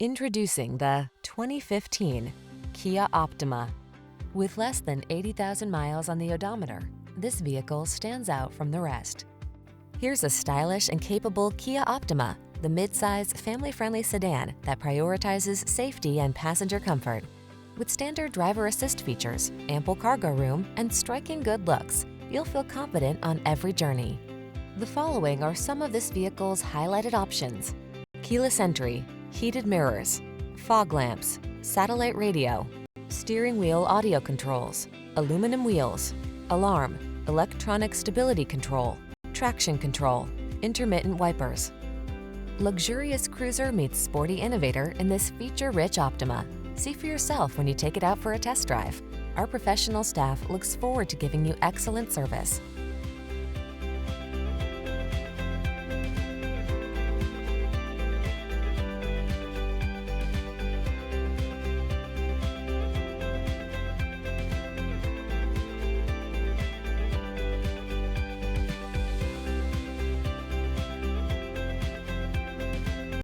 Introducing the 2015 Kia Optima. With less than 80,000 miles on the odometer, this vehicle stands out from the rest. Here's a stylish and capable Kia Optima, the midsize, family-friendly sedan that prioritizes safety and passenger comfort. With standard driver assist features, ample cargo room, and striking good looks, you'll feel confident on every journey. The following are some of this vehicle's highlighted options: keyless entry, heated mirrors, fog lamps, satellite radio, steering wheel audio controls, aluminum wheels, alarm, electronic stability control, traction control, intermittent wipers. Luxurious cruiser meets sporty innovator in this feature-rich Optima. See for yourself when you take it out for a test drive. Our professional staff looks forward to giving you excellent service.